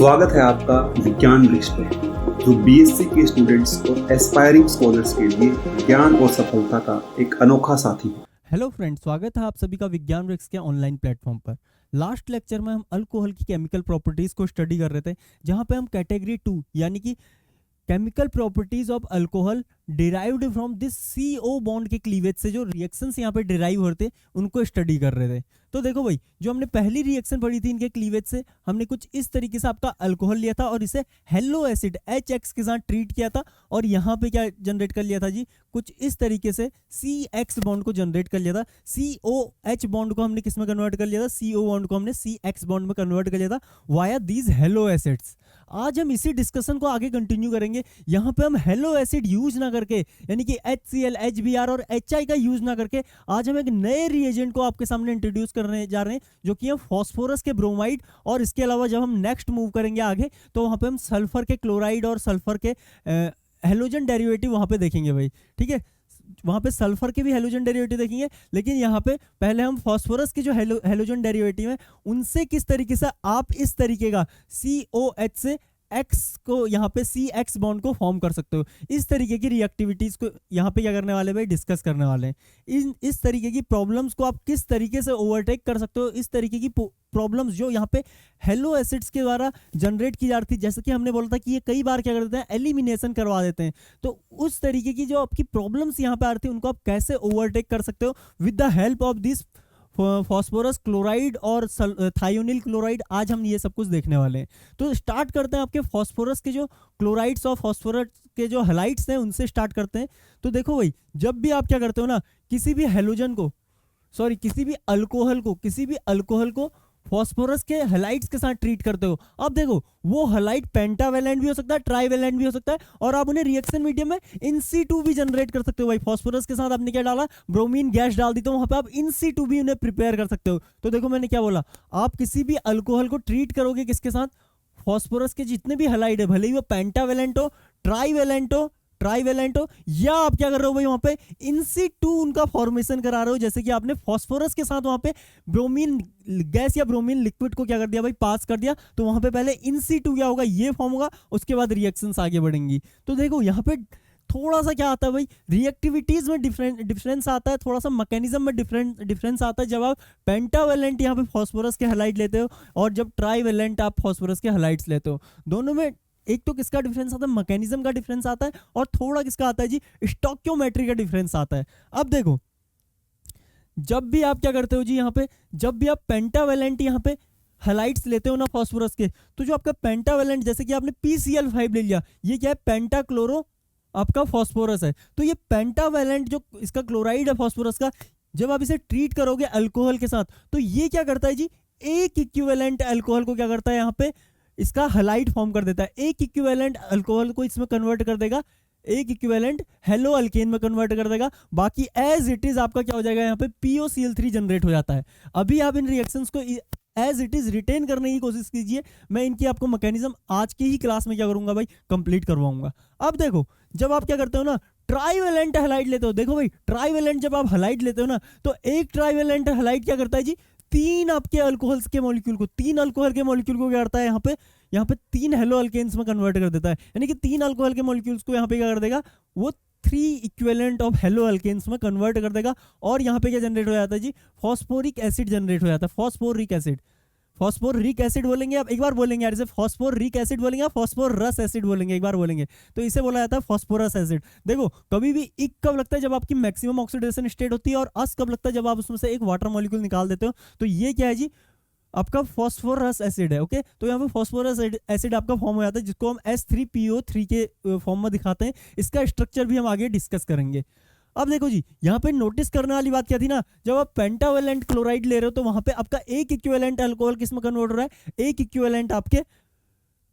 स्वागत है आपका विज्ञान वृक्ष पर, जो बीएससी के स्टूडेंट्स और एस्पायरिंग स्कॉलर्स के लिए ज्ञान और सफलता का एक अनोखा साथी है। हेलो फ्रेंड्स, स्वागत है आप सभी का विज्ञान वृक्ष के ऑनलाइन प्लेटफॉर्म पर। लास्ट लेक्चर में हम अल्कोहल की केमिकल प्रॉपर्टीज को स्टडी कर रहे थे, जहां पे हम कैटेगरी 2 यानी कि chemical properties of alcohol derived from this CO bond के क्लीवेज से जो रिएक्शंस यहाँ पे डिराइव होते उनको स्टडी कर रहे थे। तो देखो भाई, जो हमने पहली रिएक्शन पढ़ी थी इनके क्लीवेज से, हमने कुछ इस तरीके से आपका अल्कोहल लिया था और इसे हेलो एसिड HX के साथ ट्रीट किया था, और यहाँ पे क्या जनरेट कर लिया था जी, कुछ इस तरीके से CX बॉन्ड को जनरेट कर लिया था। COH बॉन्ड को हमने किस में कन्वर्ट कर लिया था, CO बॉन्ड को हमने CX बॉन्ड में कन्वर्ट कर लिया था वाया दीज हेलो एसिड्स। आज हम इसी डिस्कशन को आगे कंटिन्यू करेंगे। यहाँ पे हम हेलो एसिड यूज ना करके, यानी कि HCl, HBr और HI का यूज ना करके, आज हम एक नए रिएजेंट को आपके सामने इंट्रोड्यूस करने जा रहे हैं, जो कि है फॉस्फोरस के ब्रोमाइड। और इसके अलावा जब हम नेक्स्ट मूव करेंगे आगे, तो वहाँ पे हम सल्फर के क्लोराइड और सल्फर के हेलोजन डेरिवेटिव वहाँ पे देखेंगे भाई, ठीक है। वहाँ पे सल्फर के भी हेलोजन डेरिवेटिव देखेंगे, लेकिन यहाँ पे पहले हम फॉस्फोरस के जो हेलोजन डेरिवेटिव है उनसे किस तरीके से आप इस तरीके का COH से X को यहाँ पे CX बॉन्ड को फॉर्म कर सकते हो। इस तरीके की रिएक्टिविटीज को यहाँ पे क्या करने वाले भाई, डिस्कस करने वाले हैं। इस तरीके की प्रॉब्लम्स को आप किस तरीके से ओवरटेक कर सकते हो, इस तरीके की प्रॉब्लम्स जो यहाँ पे हेलो एसिड्स के द्वारा जनरेट की जा रही थी। जैसे कि हमने बोला था कि ये कई बार क्या कर देते हैं, एलिमिनेशन करवा देते हैं। तो उस तरीके की जो आपकी प्रॉब्लम्स यहाँ पे आ रही थी उनको आप कैसे ओवरटेक कर सकते हो with the help of this phosphorus chloride और थायोनिल क्लोराइड। आज हम ये सब कुछ देखने वाले हैं। तो स्टार्ट करते हैं आपके फॉस्फोरस के जो क्लोराइड्स और फॉस्फोरस के जो हैलाइड्स हैं उनसे स्टार्ट करते हैं। तो देखो भाई, जब भी आप क्या करते हो ना, किसी भी हेलोजन को, सॉरी किसी भी अल्कोहल को फॉस्फोरस के हैलाइड्स के साथ ट्रीट करते हो, अब देखो वो हैलाइड पेंटावेलेंट भी हो सकता है, ट्राइवेलेंट भी हो सकता है, और आप उन्हें रिएक्शन मीडियम में In-situ भी जनरेट कर सकते हो भाई। फॉस्फोरस के साथ आपने क्या डाला, ब्रोमीन गैस डाल दी, तो वहां पे आप In-situ भी उन्हें प्रिपेयर कर सकते हो। तो देखो मैंने क्या बोला, आप किसी भी अल्कोहल को ट्रीट करोगे किसके साथ, फॉस्फोरस के जितने भी हैलाइड है, भले ही वो पेंटावेलेंट हो, ट्राइवेलेंट हो, या आप क्या कर रहे हो भाई, वहां पे In-situ उनका फॉर्मेशन करा रहे हो। जैसे कि आपने फॉस्फोरस के साथ वहां पे ब्रोमीन गैस या ब्रोमीन लिक्विड को क्या कर दिया भाई, पास कर दिया, तो वहां पे पहले In-situ क्या होगा, ये फॉर्म होगा, उसके बाद रिएक्शंस आगे बढ़ेंगी। तो देखो यहाँ पे थोड़ा सा क्या आता है भाई, रिएक्टिविटीज में डिफरेंस आता है, थोड़ा सा मैकेनिज्म में डिफरेंस आता है। जब आप पेंटावेलेंट यहाँ पे फॉस्फोरस के हैलाइड लेते हो और जब ट्राइवेलेंट आप फॉस्फोरस के हैलाइड्स लेते हो, दोनों में एक तो किसका डिफरेंस आता है, मैकेनिज्म का डिफरेंस आता है, और थोड़ा किसका आता है जी, स्टोइकियोमेट्री का डिफरेंस आता है। अब देखो, जब भी आप क्या करते हो जी, यहाँ पे जब भी आप पेंटावेलेंट यहाँ पे हैलाइड्स लेते हो ना फॉस्फोरस के, तो जो आपका पेंटावेलेंट, जैसे कि आपने PCl5 ले लिया, ये क्या है, पेंटाक्लोरो आपका फॉस्फोरस है। तो ये पेंटावेलेंट जो इसका क्लोराइड है फॉस्फोरस का, जब आप इसे ट्रीट करोगे अल्कोहल के साथ, तो ये क्या करता है जी, एक इक्विवेलेंट अल्कोहल को क्या करता है, यहाँ पे इसका हैलाइड फॉर्म कर देता है। एक इक्विवेलेंट अल्कोहल को इसमें कन्वर्ट कर देगा, एक इक्विवेलेंट हेलो अल्केन में कन्वर्ट कर देगा, बाकी एज इट इज आपका क्या हो जाएगा, यहाँ पे POCl3 जनरेट हो जाता है। अभी आप इन रिएक्शंस को एज इट इज रिटेन करने की कोशिश कीजिए। मैं इनकी आपको मैकेनिज्म आज की ही क्लास में क्या करूंगा भाई, कंप्लीट करवाऊंगा। अब देखो, जब आप क्या करते हो ना, ट्राइवेलेंट हैलाइड लेते हो, देखो भाई ट्राइवेलेंट जब आप हैलाइड लेते हो ना, तो एक ट्राइवेलेंट हैलाइड क्या करता है जी, तीन आपके अल्कोहल्स के मॉलिक्यूल को, तीन अल्कोहल के मॉलिक्यूल को क्या करता है, यहाँ पे तीन हेलो अल्केन्स में कन्वर्ट कर देता है। यानी कि तीन अल्कोहल के मॉलिक्यूल्स को यहाँ पे क्या कर देगा, वो 3 इक्विवेलेंट ऑफ हेलो अल्केन्स में कन्वर्ट कर देगा, और यहाँ पे क्या जनरेट हो जाता है जी, फॉस्फोरिक एसिड जनरेट हो जाता है। फॉस्फोरिक एसिड बोलेंगे आप, एक बार बोलेंगे यार, इसे फॉस्फोरिक एसिड बोलेंगे, फॉस्फोरस एसिड बोलेंगे, एक बार बोलेंगे, तो इसे बोला जाता है फॉस्फोरस एसिड। देखो कभी भी इक कब लगता है, जब आपकी मैक्सिमम ऑक्सीडेशन स्टेट होती है, और अस कब लगता है, जब आप उसमें से एक वाटर मॉलिक्यूल निकाल देते हो। तो ये क्या है जी, आपका फॉस्फोरस एसिड है। ओके, तो यहाँ पे फॉस्फोरस एसिड आपका फॉर्म हो जाता है, जिसको हम H3PO3 के फॉर्म में दिखाते हैं। इसका स्ट्रक्चर भी हम आगे डिस्कस करेंगे। अब देखो जी, यहाँ पे नोटिस करने वाली बात क्या थी ना, जब आप पेंटावेलेंट क्लोराइड ले रहे हो, तो वहां पे आपका एक इक्विवेलेंट अल्कोहल किस में कन्वर्ट हो रहा है, एक इक्विवेलेंट आपके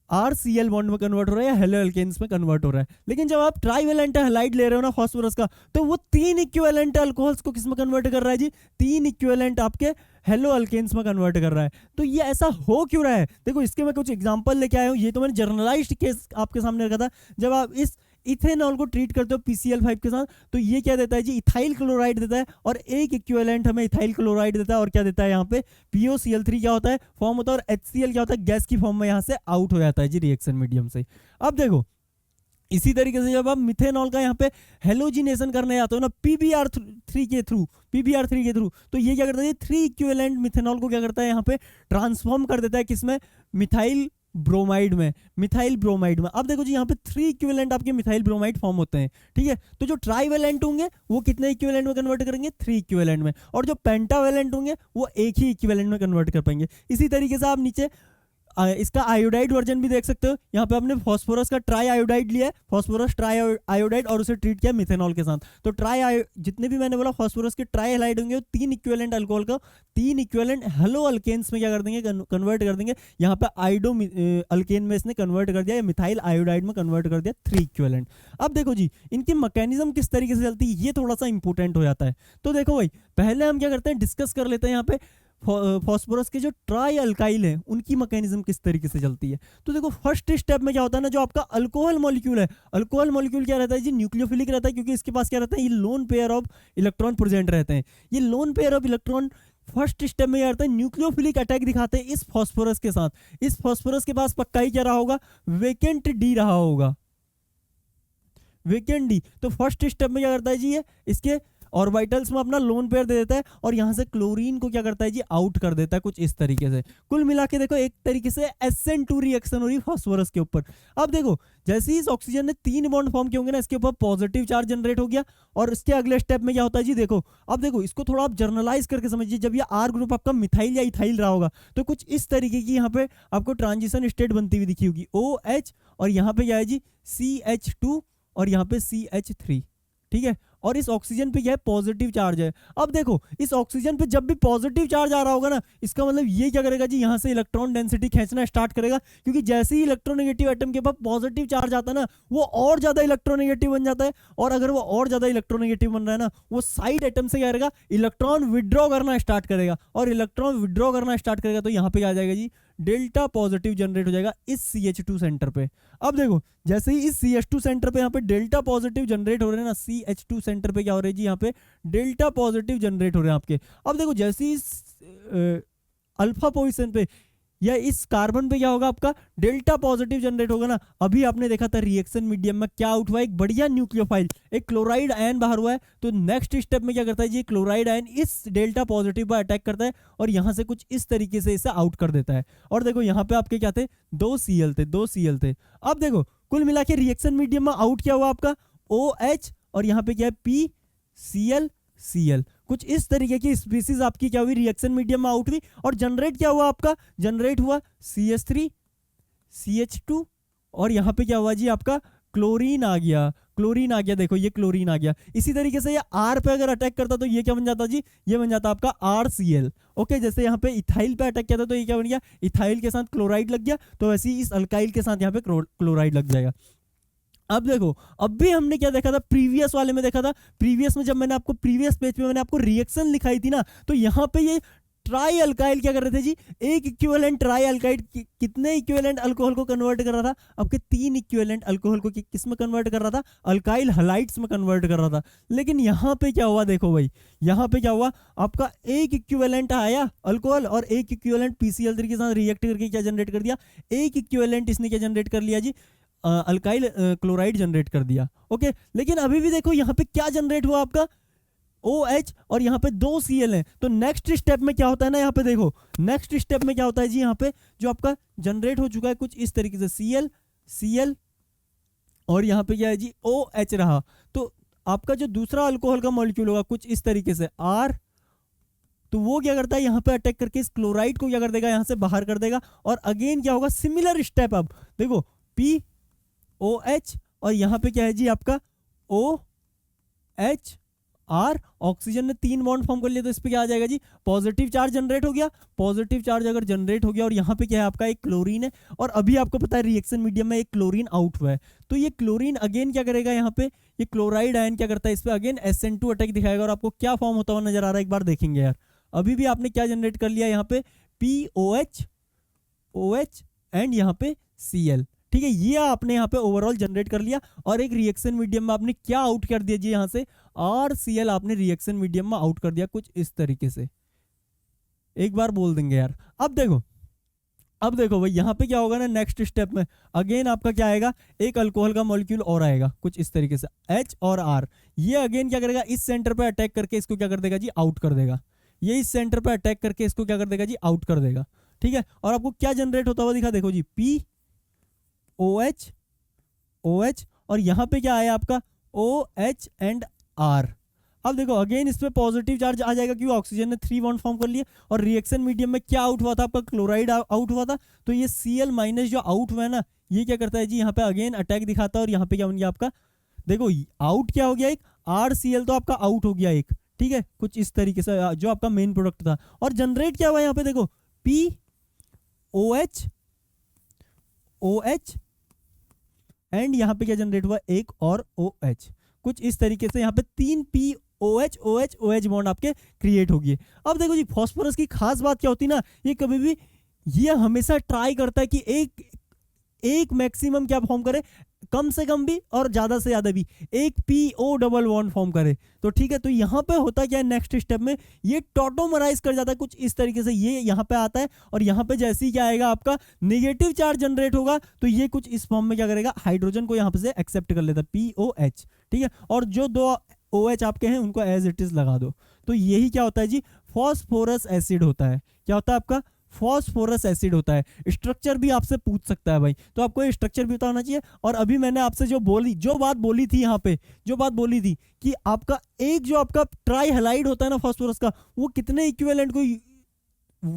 RCl बॉन्ड में कन्वर्ट हो रहा है, या हेलो अल्केन्स में कन्वर्ट हो रहा है। लेकिन जब आप ट्राइवेलेंट हैलाइड ले रहे हो ना फॉस्फोरस का, तो वो तीन इक्विवेलेंट अल्कोहल्स को किस में कन्वर्ट कर रहा है जी, तीन इक्विवेलेंट आपके हेलो अल्केन्स में कन्वर्ट कर रहा है। तो ये ऐसा हो क्यों रहा है, देखो इसके मैं कुछ एग्जांपल लेके आया हूँ। ये तो मैंने जर्नलाइज्ड केस आपके सामने रखा था। जब आप इस इथेनॉल को ट्रीट करते हो PCl5 के साथ, तो ये क्या देता है जी, इथाइल क्लोराइड देता है, और एक इक्विवेलेंट हमें इथाइल क्लोराइड देता है, और क्या देता है यहाँ पे POCl3 क्या होता है, फॉर्म होता है, और HCl क्या होता है, गैस की फॉर्म में यहाँ से आउट हो जाता है जी रिएक्शन मीडियम से। अब देखो इसी तरीके से जब आप मिथेनॉल का यहाँ पे हेलोजिनेशन करने जाते हो ना PBr3 के थ्रू, तो ये क्या करता है, 3 इक्विवेलेंट मिथेनॉल को क्या करता है यहाँ पे ट्रांसफॉर्म कर देता है किसमें, मिथाइल ब्रोमाइड में। अब देखो जी यहाँ पे 3 इक्विवेलेंट आपके मिथाइल ब्रोमाइड फॉर्म होते हैं, ठीक है। तो जो ट्राइवेलेंट होंगे वो कितने इक्विवेलेंट में कन्वर्ट करेंगे, 3 इक्विवेलेंट में, और जो पेंटावेलेंट होंगे वो एक ही इक्विवेलेंट में कन्वर्ट कर पाएंगे। इसी तरीके से आप नीचे इसका आयोडाइड वर्जन भी देख सकते हो। यहाँ पे आपने फास्फोरस का ट्राई आयोडाइड लिया है, फास्फोरस ट्राई आयोडाइड, और उसे ट्रीट किया मिथेनॉल के साथ। तो जितने भी मैंने बोला फास्फोरस के ट्राई हैलाइड होंगे, 3 इक्विवेलेंट अल्कोहल का 3 इक्विवेलेंट हेलो अल्केन्स में क्या कर देंगे, कन्वर्ट कर देंगे। यहाँ पे आइडो अल्केन में इसने कन्वर्ट कर दिया, या मिथाइल आयोडाइड में कन्वर्ट कर दिया 3 इक्विवेलेंट। अब देखो जी इनकी मैकेनिज्म किस तरीके से चलती है, ये थोड़ा सा इंपॉर्टेंट हो जाता है। तो देखो भाई पहले हम क्या करते हैं, डिस्कस कर लेते हैं यहाँ पे फास्फोरस के जो ट्राई अल्काइल है उनकी मैकेनिज्म किस तरीके से चलती है। तो देखो फर्स्ट स्टेप में क्या होता है ना, जो आपका अल्कोहल मॉलिक्यूल है, अल्कोहल मॉलिक्यूल क्या रहता है जी, न्यूक्लियोफिलिक रहता है, क्योंकि इसके पास क्या रहता है, ये lone pair of electron present रहते हैं। ये lone pair of electron first step में क्या रहता है, न्यूक्लियोफिलिक अटैक दिखाते हैं इस फास्फोरस के साथ। इस फास्फोरस के पास पक्का ही क्या रहा होगा, वेकेंट डी रहा होगा, वेकेंट डी। तो फर्स्ट स्टेप में क्या करता है जी, ये इसके ऑर्बिटल्स में अपना लोन पेयर दे देता है, और यहां से क्लोरीन को क्या करता है जी, आउट कर देता है कुछ इस तरीके से। कुल मिला के देखो एक तरीके से SN2 रिएक्शन हो रही फास्फोरस के ऊपर। अब देखो जैसे ही इस ऑक्सीजन ने 3 बॉन्ड फॉर्म किए होंगे ना, इसके ऊपर पॉजिटिव चार्ज जनरेट हो गया, और इसके अगले स्टेप में क्या होता है जी, देखो अब देखो इसको थोड़ा आप जर्नलाइज करके समझिए। जब ये R ग्रुप आपका मिथाइल या इथाइल रहा होगा, तो कुछ इस तरीके की यहाँ पे आपको ट्रांजिशन स्टेट बनती हुई दिखी होगी, OH, और यहाँ पे क्या है जी CH2, और यहाँ पे CH3, ठीक है। और इस ऑक्सीजन पे क्या है, पॉजिटिव चार्ज है। अब देखो इस ऑक्सीजन पे जब भी पॉजिटिव चार्ज आ रहा होगा ना, इसका मतलब ये क्या करेगा जी, यहाँ से इलेक्ट्रॉन डेंसिटी खींचना स्टार्ट करेगा, क्योंकि जैसे ही इलेक्ट्रोनेगेटिव एटम के पास पॉजिटिव चार्ज आता है ना, वो और ज्यादा इलेक्ट्रोनेगेटिव बन जाता है, और अगर वो और ज्यादा इलेक्ट्रोनेगेटिव बन रहा है ना, वो साइड एटम से क्या करेगा, इलेक्ट्रॉन विड्रॉ करना स्टार्ट करेगा, और इलेक्ट्रॉन विड्रॉ करना स्टार्ट करेगा तो यहाँ पे आ जाएगा जी डेल्टा पॉजिटिव जनरेट हो जाएगा इस CH2 सेंटर पे। अब देखो जैसे ही इस CH2 सेंटर पे यहाँ पे डेल्टा पॉजिटिव जनरेट हो रहे हैं ना, CH2 सेंटर पे क्या हो रहा है जी, यहाँ पे डेल्टा पॉजिटिव जनरेट हो रहे हैं आपके। अब देखो जैसे ही इस अल्फा पोजीशन पे या इस कार्बन पे क्या होगा, आपका डेल्टा पॉजिटिव जनरेट होगा ना। अभी आपने देखा था रिएक्शन मीडियम में क्या आउट हुआ, एक बढ़िया न्यूक्लियोफाइल, एक क्लोराइड आयन बाहर हुआ है। तो नेक्स्ट स्टेप में क्या करता है जी, क्लोराइड आयन इस डेल्टा पॉजिटिव पर अटैक करता है, और यहां से कुछ इस तरीके से इसे आउट कर देता है। और देखो यहाँ पे आपके क्या थे, 2 Cl थे। अब देखो कुल मिला के रिएक्शन मीडियम में आउट क्या हुआ आपका, OH, और यहाँ पे क्या है PCl। कुछ इस तरीके की स्पीसीज आपकी क्या हुई, रिएक्शन मीडियम में आउट हुई, और जनरेट क्या हुआ आपका, जनरेट हुआ CH3, CH2, और यहाँ पे क्या हुआ जी, आपका क्लोरीन आ गया। देखो ये क्लोरीन आ गया। इसी तरीके से ये R पे अगर अटैक करता तो ये क्या बन जाता जी, ये बन जाता आपका RCl। ओके, जैसे यहाँ पे इथाइल पे अटैक किया था तो ये क्या बन गया, इथाइल के साथ क्लोराइड लग गया, तो वैसे ही इस अल्काइल के साथ यहाँ पे क्लोराइड लग जाएगा। अब देखो अब भी हमने क्या देखा था, प्रीवियस वाले में देखा था, प्रीवियस में जब मैंने आपको प्रीवियस पेज पे मैंने आपको रिएक्शन लिखाई थी ना, तो यहाँ पे ये ट्राई अल्काइल क्या कर रहे थे जी, एक इक्विवेलेंट ट्राई अल्काइल कितने इक्विवेलेंट अल्कोहल को कन्वर्ट कर रहा था, आपके 3 इक्विवेलेंट अल्कोहल को किस में कन्वर्ट कर रहा था, अल्काइल हलाइड्स में कन्वर्ट कर रहा था। लेकिन यहाँ पे क्या हुआ, देखो भाई यहाँ पे क्या हुआ, आपका एक इक्विवेलेंट आया अल्कोहल, और एक इक्विवेलेंट PCl3 के साथ रिएक्ट करके क्या जनरेट कर दिया, एक इक्विवेलेंट इसने क्या जनरेट कर लिया जी, अल्काइल क्लोराइड जनरेट कर दिया। ओके, लेकिन अभी भी देखो यहाँ पे क्या जनरेट हुआ आपका, OH, और यहाँ पे 2 Cl है। तो नेक्स्ट स्टेप में क्या होता है ना, यहाँ पे देखो नेक्स्ट स्टेप में क्या होता है जी, यहाँ पे जो आपका जनरेट हो चुका है कुछ इस तरीके से Cl, और यहाँ पे क्या है जी OH रहा। तो आपका जो दूसरा अल्कोहल का मॉलिक्यूल होगा कुछ इस तरीके से R, तो वो क्या करता है यहाँ पे अटैक करके इस क्लोराइड को क्या कर देगा, यहाँ से बाहर कर देगा, और अगेन क्या होगा, सिमिलर स्टेप। अब देखो POH, और यहाँ पे क्या है जी आपका OH R, ऑक्सीजन ने 3 बॉन्ड फॉर्म कर लिया, तो इस पे क्या आ जाएगा जी, पॉजिटिव चार्ज जनरेट हो गया। पॉजिटिव चार्ज अगर जनरेट हो गया, और यहाँ पे क्या है आपका एक क्लोरीन है, और अभी आपको पता है रिएक्शन मीडियम में एक क्लोरीन आउट हुआ है। तो ये क्लोरीन अगेन क्या करेगा, यहाँ पे ये क्लोराइड आयन क्या करता है, इस पे अगेन SN2 अटैक दिखाएगा, और आपको क्या फॉर्म होता हुआ नजर आ रहा है एक बार देखेंगे यार। अभी भी आपने क्या जनरेट कर लिया, यहाँ पे POH, OH, एंड यहाँ पे Cl, ठीक है, ये आपने यहाँ पे ओवरऑल जनरेट कर लिया और एक रिएक्शन मीडियम में आपने क्या आउट कर दिया जी, यहाँ से RCl आपने रिएक्शन मीडियम में आउट कर दिया कुछ इस तरीके से। एक बार बोल देंगे यार। अब देखो भाई यहाँ पे क्या होगा ना, नेक्स्ट स्टेप में अगेन आपका क्या आएगा, एक अल्कोहल का मॉलिक्यूल और आएगा कुछ इस तरीके से H और R। ये अगेन क्या करेगा, इस सेंटर पे अटैक करके इसको क्या कर देगा जी, आउट कर देगा। ये इस सेंटर पे अटैक करके इसको क्या कर देगा जी, आउट कर देगा। ठीक है, और आपको क्या जनरेट होता हुआ दिखा, देखो जी POH OH और यहाँ पे क्या आया आपका OH एंड R। अब देखो अगेन इस पे पॉजिटिव चार्ज आ जाएगा क्योंकि ऑक्सीजन ने 3 बॉन्ड फॉर्म कर लिए। और रिएक्शन मीडियम में क्या आउट हुआ था आपका, क्लोराइड आउट हुआ था। तो ये Cl माइनस जो आउट हुआ है ना, ये क्या करता है जी, यहाँ पे अगेन अटैक दिखाता है और यहाँ पे क्या बन गया आपका, देखो आउट क्या हो गया, एक RCl तो आपका आउट हो गया एक। ठीक है, कुछ इस तरीके से जो आपका मेन प्रोडक्ट था। और जनरेट क्या हुआ यहाँ पे, देखो POH OH एंड यहाँ पे क्या जनरेट हुआ, एक और OH। कुछ इस तरीके से यहाँ पे 3 POH OH OH बॉन्ड आपके क्रिएट हो गए। अब देखो जी फॉस्फोरस की खास बात क्या होती है ना, ये कभी भी ये हमेशा ट्राई करता है कि एक मैक्सिमम क्या फॉर्म करे, कम से कम भी और ज्यादा से ज्यादा भी एक PO डबल बॉन्ड फॉर्म करे। तो ठीक है, तो यहाँ पे होता क्या है, नेक्स्ट स्टेप में ये टॉटोमराइज कर जाता है कुछ इस तरीके से, ये यहाँ पे आता है और यहाँ पे जैसे ही क्या आएगा आपका नेगेटिव चार्ज जनरेट होगा तो ये कुछ इस फॉर्म में क्या करेगा, हाइड्रोजन को यहाँ पे से एक्सेप्ट कर लेता है POH। ठीक है, और जो 2 OH आपके हैं उनको एज इट इज लगा दो। तो यही क्या होता है जी, फॉस्फोरस एसिड होता है। क्या होता है आपका, फॉस्फोरस एसिड होता है। स्ट्रक्चर भी आपसे पूछ सकता है भाई, तो आपको ये स्ट्रक्चर भी पता होना चाहिए। और अभी मैंने आपसे जो बात बोली थी यहाँ पे, जो बात बोली थी कि आपका एक जो आपका ट्राई हैलाइड होता है ना फॉस्फोरस का, वो कितने इक्विवेलेंट को,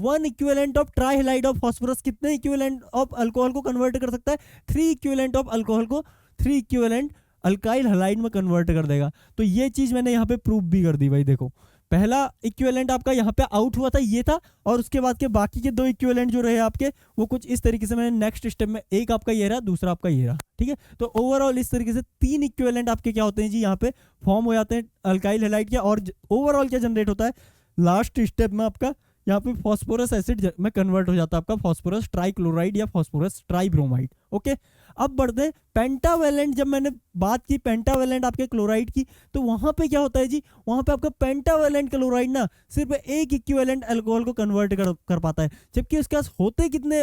1 equivalent of try halide of phosphorus कितने इक्विवेलेंट ऑफ अल्कोहल को कन्वर्ट कर सकता है, 3 इक्विवेलेंट ऑफ अल्कोहल को 3 इक्विवेलेंट अल्काइल हैलाइड में कन्वर्ट कर देगा। तो ये चीज मैंने यहाँ पे प्रूव भी कर दी भाई। देखो पहला इक्विवेलेंट आपका यहाँ पे आउट हुआ था, ये था, और उसके बाद के बाकी के 2 इक्विवेलेंट जो रहे आपके वो कुछ इस तरीके से मैंने नेक्स्ट स्टेप में, एक आपका ये रहा, दूसरा आपका ये रहा। ठीक है, तो ओवरऑल इस तरीके से 3 इक्विवेलेंट आपके क्या होते हैं जी, यहाँ पे फॉर्म हो जाते हैं अल्काइल हैलाइड के। और ओवरऑल क्या जनरेट होता है, लास्ट स्टेप में आपका यहाँ पे फॉस्फोरस एसिड में कन्वर्ट हो जाता है आपका फॉस्फोरस ट्राइक्लोराइड या फॉस्फोरस ट्राइब्रोमाइड। ओके, अब बढ़ते हैं पेंटावेलेंट। जब मैंने बात की पेंटावेलेंट आपके क्लोराइड की, तो वहां पे क्या होता है जी, वहां पे आपका पेंटावेलेंट क्लोराइड ना सिर्फ एक इक्विवेलेंट अल्कोहल को कन्वर्ट कर पाता है, जबकि उसके पास होते कितने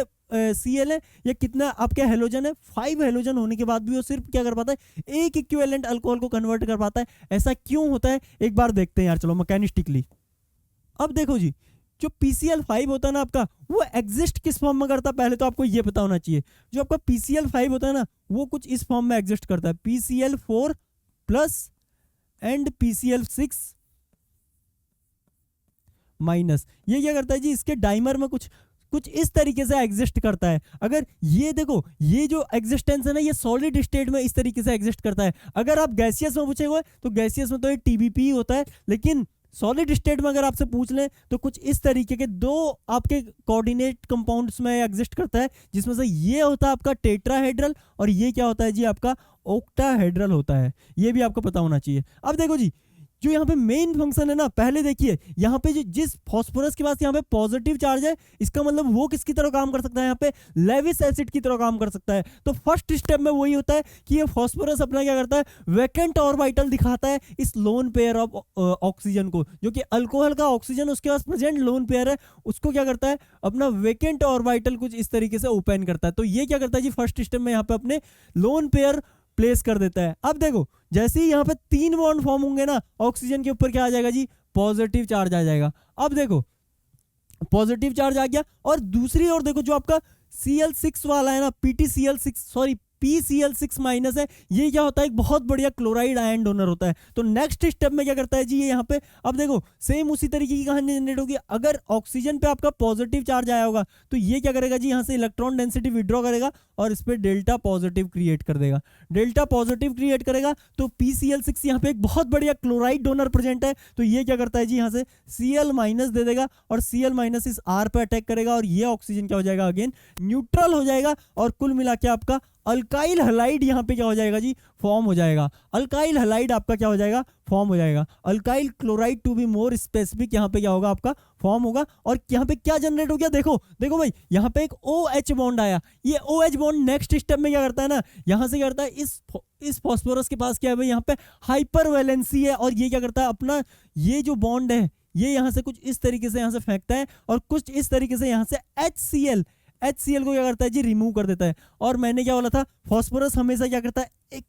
Cl है या कितना आपके हेलोजन है, 5 हेलोजन होने के बाद भी वो सिर्फ क्या कर पाता है, एक इक्विवेलेंट अल्कोहल को कन्वर्ट कर पाता है। ऐसा क्यों होता है, एक बार देखते हैं यार, चलो मैकेनिस्टिकली। अब देखो जी, जो PCl5 होता है ना आपका, वो एग्जिस्ट किस फॉर्म में करता है, पहले तो आपको ये पता होना चाहिए। जो आपका PCl5 होता है ना, वो कुछ इस फॉर्म में एग्जिस्ट करता है, PCl4 plus and PCl6 minus. ये क्या करता है जी, इसके डाइमर में कुछ इस तरीके से एग्जिस्ट करता है। अगर ये देखो, ये जो एग्जिस्टेंस है ना, ये सॉलिड स्टेट में इस तरीके से एग्जिस्ट करता है। अगर आप गैसियस में पूछे हुए तो गैसियस में तो ये TBP होता है, लेकिन सॉलिड स्टेट में अगर आपसे पूछ लें तो कुछ इस तरीके के 2 आपके कोऑर्डिनेट कंपाउंड्स में एग्जिस्ट करता है, जिसमें से ये होता है आपका टेट्राहेड्रल और ये क्या होता है जी आपका ऑक्टाहेड्रल होता है। ये भी आपको पता होना चाहिए। अब देखो जी, जो यहाँ पे मेन फंक्शन है ना, पहले देखिए यहाँ पे जिस फॉस्फोरस के पास यहाँ पे पॉजिटिव चार्ज है, इसका मतलब वो किसकी तरह काम कर सकता है, यहाँ पे लेविस एसिड की तरह काम कर सकता है। तो फर्स्ट स्टेप में वही होता है कि ये फॉस्फोरस अपना क्या करता है, वैकेंट ऑर्बिटल दिखाता है इस लोन पेयर ऑफ ऑक्सीजन को, जो कि अल्कोहल का ऑक्सीजन उसके पास प्रेजेंट लोन पेयर है, उसको क्या करता है, अपना वैकेंट ऑर्बिटल कुछ इस तरीके से ओपन करता है। तो ये क्या करता है जी, फर्स्ट स्टेप में यहाँ पे अपने लोन पेयर प्लेस कर देता है। अब देखो जैसे ही यहाँ पे 3 बॉन्ड फॉर्म होंगे ना, ऑक्सीजन के ऊपर क्या आ जाएगा जी, पॉजिटिव चार्ज आ जाएगा। अब देखो पॉजिटिव चार्ज आ गया, और दूसरी ओर देखो जो आपका Cl6 वाला है ना, PCl6 माइनस है, ये क्या होता है, एक बहुत बढ़िया क्लोराइड आयन डोनर होता है। तो नेक्स्ट स्टेप में क्या करता है जी, ये यहाँ पे अब देखो सेम उसी तरीके की कहानी जनरेट होगी। अगर ऑक्सीजन पे आपका पॉजिटिव चार्ज आया होगा तो ये क्या करेगा जी, यहाँ से इलेक्ट्रॉन डेंसिटी विड्रॉ करेगा और इस पे डेल्टा पॉजिटिव क्रिएट कर देगा। डेल्टा पॉजिटिव क्रिएट करेगा तो PCl6 यहाँ पे एक बहुत बढ़िया क्लोराइड डोनर प्रेजेंट है, तो ये क्या करता है जी, यहाँ से Cl माइनस दे देगा और Cl माइनस इस R पे अटैक करेगा और ये ऑक्सीजन क्या हो जाएगा, अगेन न्यूट्रल हो जाएगा और कुल मिला के आपका अल्काइल हलाइड यहाँ पे क्या हो जाएगा जी, फॉर्म हो जाएगा। अल्काइल हलाइड आपका क्या हो जाएगा, फॉर्म हो जाएगा। Alkyl chloride to be more specific यहाँ पे क्या होगा, आपका फॉर्म होगा। और यहाँ पे क्या जनरेट हो गया, देखो देखो भाई, यहाँ पे एक OH बॉन्ड आया। ये OH बॉन्ड नेक्स्ट स्टेप में क्या करता है ना, यहाँ से क्या करता है, इस फॉस्फोरस के पास क्या है भाई, यहाँ पे हाइपर वैलेंसी है, और ये क्या करता है, अपना ये जो बॉन्ड है ये यहाँ से कुछ इस तरीके से यहाँ से फेंकता है, और कुछ इस तरीके से यहाँ से HCl को क्या करता है जी, रिमूव कर देता है। और मैंने क्या बोला था, फॉस्फोरस हमेशा क्या करता है, एक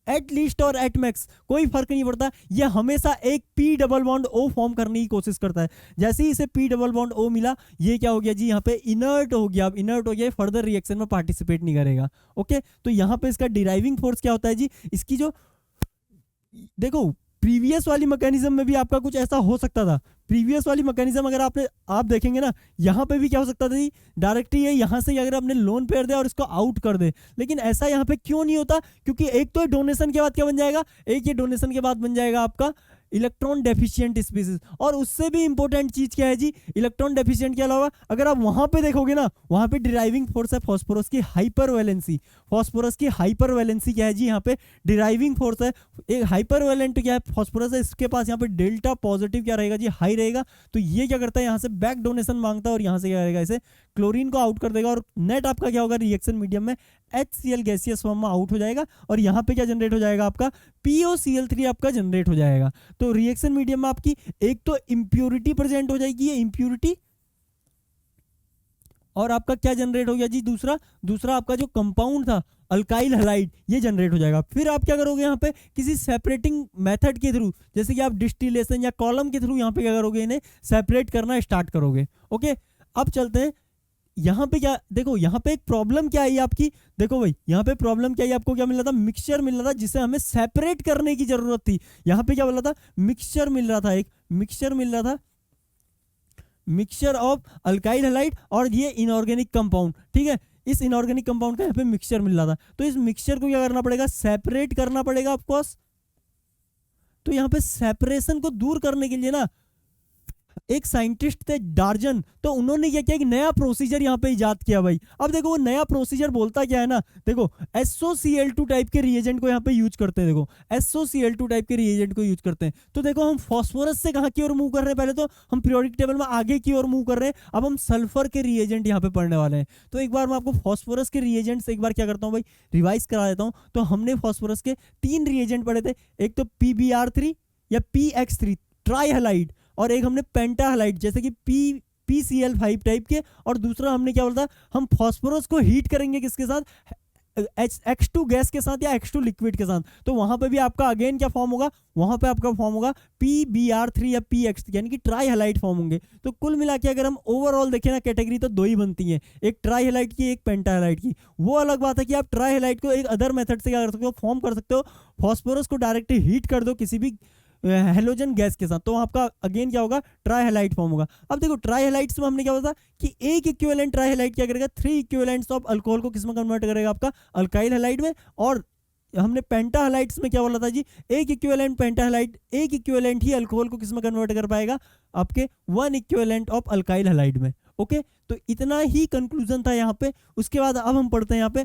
एट लीस्ट और एट मैक्स कोई फर्क नहीं पड़ता, ये हमेशा एक P double bond O form करने की कोशिश करता है। जैसे ही इसे P डबल बॉन्ड O मिला, ये क्या हो गया जी, यहाँ पे इनर्ट हो गया। अब इनर्ट हो गया, फर्दर रिएक्शन में पार्टिसिपेट नहीं करेगा। ओके, तो यहाँ पे इसका डिराइविंग फोर्स क्या होता है जी, इसकी जो देखो प्रीवियस वाली मैकेनिज्म में भी आपका कुछ ऐसा हो सकता था। प्रीवियस वाली मैकेनिज्म अगर आप देखेंगे ना, यहाँ पे भी क्या हो सकता था जी, डायरेक्टली ये यहाँ से अगर अपने लोन पेयर दे और इसको आउट कर दे, लेकिन ऐसा यहाँ पे क्यों नहीं होता, क्योंकि एक तो डोनेशन के बाद क्या बन जाएगा, एक ये डोनेशन के बाद बन जाएगा आपका इलेक्ट्रॉन डेफिशिएंट स्पीसीज। और उससे भी इंपॉर्टेंट चीज क्या है जी, इलेक्ट्रॉन डेफिशिएंट के अलावा अगर आप वहां पे देखोगे ना, वहां पे डिराइविंग फोर्स है फॉस्फोरस की हाइपर वैलेंसी। फॉस्फोरस की हाइपर वैलेंसी क्या है जी, यहाँ पे डिराइविंग फोर्स है। एक हाइपर वैलेंट क्या है, फॉस्फोरस है, इसके पास यहाँ पे डेल्टा पॉजिटिव क्या रहेगा जी, हाई रहेगा। तो ये क्या करता है, यहाँ से बैक डोनेशन मांगता है, और यहाँ से क्या करेगा, इसे क्लोरीन को आउट कर देगा, और नेट आपका क्या होगा, रिएक्शन मीडियम में HCl गैसियस फॉर्म में आउट हो जाएगा। और यहाँ पे क्या जनरेट हो जाएगा, आपका POCl3 आपका जनरेट हो जाएगा। तो रिएक्शन मीडियम में आपकी एक तो इंप्योरिटी प्रेजेंट हो जाएगी, ये इंप्योरिटी, और आपका क्या जनरेट हो गया जी, दूसरा आपका जो कंपाउंड था अल्काइल हलाइड, ये जनरेट हो जाएगा। फिर आप क्या करोगे, यहाँ पे किसी सेपरेटिंग मेथड के थ्रू, जैसे कि आप डिस्टिलेशन या कॉलम के थ्रू यहाँ पे क्या करोगे, इन्हें सेपरेट करना स्टार्ट करोगे। ओके, अब चलते हैं यहाँ पे। क्या देखो, यहाँ पे एक प्रॉब्लम क्या आई आपकी, देखो भाई यहाँ पे प्रॉब्लम क्या आई, आपको क्या मिल रहा था, मिक्सचर मिल रहा था, जिसे हमें सेपरेट करने की जरूरत थी। यहाँ पे क्या बोला था, मिक्सचर मिल रहा था, एक मिक्सचर मिल रहा था, मिक्सचर ऑफ अल्काइल हलाइड और ये इनऑर्गेनिक कंपाउंड। ठीक है, इस इनऑर्गेनिक कंपाउंड का यहाँ पे मिक्सचर मिल रहा था। तो इस मिक्सचर को क्या करना पड़ेगा, सेपरेट करना पड़ेगा ऑफकोर्स। तो यहाँ पे सेपरेशन को दूर करने के लिए ना, एक साइंटिस्ट थे डार्जन, तो उन्होंने क्या किया, एक नया प्रोसीजर यहाँ पे इजाद किया भाई। अब देखो वो नया प्रोसीजर बोलता क्या है ना, देखो SOCl2 टाइप के रिएजेंट को यहाँ पे यूज करते हैं। देखो SOCl2 टाइप के रिएजेंट को यूज करते हैं। तो देखो हम फॉस्फोरस से कहाँ की ओर मूव कर रहे हैं, पहले तो हम पीरियोडिक टेबल में आगे की ओर मूव कर रहे हैं, अब हम सल्फर के रिएजेंट यहाँ पे पढ़ने वाले हैं। तो एक बार मैं आपको फॉस्फोरस के रिएजेंट से एक बार क्या करता हूँ भाई, रिवाइज करा देता हूँ। तो हमने फॉस्फोरस के 3 रिएजेंट पढ़े थे, एक तो PBr3 या PX3 ट्राई हलाइड, और एक हमने पेंटा हलाइड जैसे कि PCl5 टाइप के, और दूसरा हमने क्या बोला था, हम फॉस्फोरस को हीट करेंगे किसके साथ, X2 गैस के साथ या X2 लिक्विड के साथ। तो वहां पे भी आपका अगेन क्या फॉर्म होगा, वहां पे आपका फॉर्म होगा PBr3 या PX3 यानी कि ट्राई हलाइड फॉर्म होंगे। तो कुल मिला के अगर हम ओवरऑल देखें ना, कैटेगरी तो 2 ही बनती हैं, एक ट्राई हलाइड की, एक पेंटा हलाइड की। वो अलग बात है कि आप ट्राई हलाइड को एक अदर मेथड से क्या कर सकते हो, फॉर्म कर सकते हो। फॉस्फोरस को डायरेक्ट हीट कर दो किसी भी हेलोजन गैस के साथ, तो आपका अगेन क्या होगा, ट्राई हैलाइड फॉर्म होगा। अब देखो ट्राई हैलाइड्स में हमने क्या बोला था कि एक इक्विवेलेंट ट्राई हैलाइड क्या करेगा, 3 इक्विवेलेंट्स ऑफ अल्कोहल को किसमें कन्वर्ट करेगा, आपका अल्काइल हैलाइड में। और हमने पेंटा हैलाइड्स में क्या बोला था जी, एक इक्विवेलेंट पेंटा हैलाइड, एक इक्विवेलेंट ही अल्कोहल को किसमें कन्वर्ट कर पाएगा, आपके 1 इक्विवेलेंट ऑफ अल्काइल हैलाइड में। ओके, तो इतना ही कंक्लूजन था यहाँ पे। उसके बाद अब हम पढ़ते हैं यहाँ पे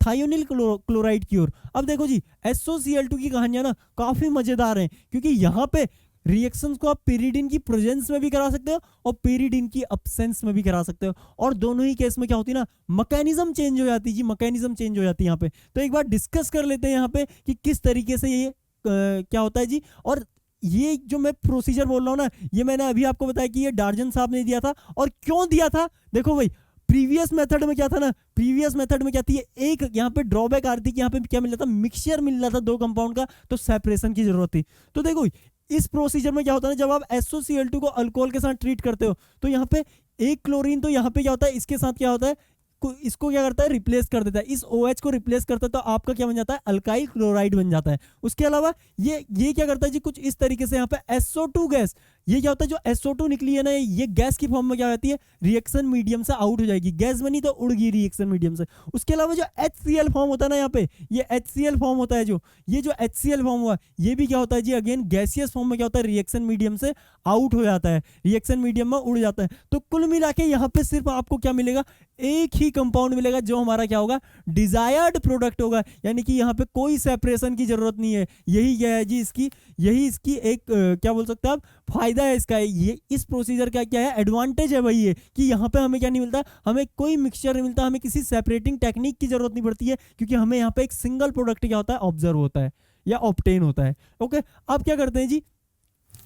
थायोनिल क्लोराइड की ओर। अब देखो जी SOCl2 की कहानियां ना काफी मजेदार हैं, क्योंकि यहाँ पे रिएक्शंस को आप पेरिडीन की प्रेजेंस में भी करा सकते हो और पेरिडीन की अब्सेंस में भी करा सकते हो, और दोनों ही केस में क्या होती है ना, मैकेनिज्म चेंज हो जाती है जी, मैकेनिज्म चेंज हो जाती है यहाँ पे। तो एक बार डिस्कस कर लेते हैं यहाँ पे कि किस तरीके से ये क्या होता है जी। और ये जो मैं प्रोसीजर बोल रहा हूँ ना, ये मैंने अभी आपको बताया कि ये डार्जन साहब ने दिया था। और क्यों दिया था, देखो भाई प्रीवियस मेथड में क्या था ना, प्रीवियस मेथड में क्या थी, एक यहाँ पे ड्रॉबैक आ रही थी कि यहाँ पे क्या मिल रहा था, मिक्सचर मिल रहा था 2 कंपाउंड का, तो सेपरेशन की जरूरत थी। तो देखो इस प्रोसीजर में क्या होता है ना, जब आप SOCl2 को अल्कोहल के साथ ट्रीट करते हो, तो यहाँ पे एक क्लोरीन, तो यहाँ पे क्या होता है, इसके साथ क्या होता है, इसको क्या करता है, रिप्लेस कर देता है, इस OH को रिप्लेस करता है, तो आपका क्या बन जाता है, अल्काइल क्लोराइड बन जाता है। उसके अलावा ये क्या करता है जी, कुछ इस तरीके से यहाँ पे SO2 गैस, ये क्या होता है, जो SO2 निकली है ना, ये गैस की फॉर्म में क्या होती है, रिएक्शन मीडियम से आउट हो जाएगी, गैस बनी तो उड़ गई रिएक्शन मीडियम से। उसके अलावा जो HCl फॉर्म होता है ना यहाँ पे, ये HCl फॉर्म होता है, जो ये जो HCl फॉर्म हुआ ये भी क्या होता है जी, अगेन गैसियस फॉर्म में क्या होता है, रिएक्शन मीडियम से आउट हो जाता है, रिएक्शन मीडियम में उड़ जाता है। तो कुल मिला के यहाँ पे सिर्फ आपको क्या मिलेगा, एक ही कंपाउंड मिलेगा जो हमारा क्या होगा, डिजायर्ड प्रोडक्ट होगा, यानी कि यहाँ पे कोई सेपरेशन की जरूरत नहीं है। यही क्या है जी इसकी, यही इसकी एक क्या बोल सकते हैं आप, फायदा है इसका। ये इस प्रोसीजर का क्या है, एडवांटेज है वही है कि यहाँ पे हमें क्या नहीं मिलता, हमें कोई मिक्सचर नहीं मिलता, हमें किसी सेपरेटिंग टेक्निक की जरूरत नहीं पड़ती है, क्योंकि हमें यहाँ पे एक सिंगल प्रोडक्ट क्या होता है, ऑब्जर्व होता है या ऑब्टेन होता है। ओके, अब क्या करते हैं जी,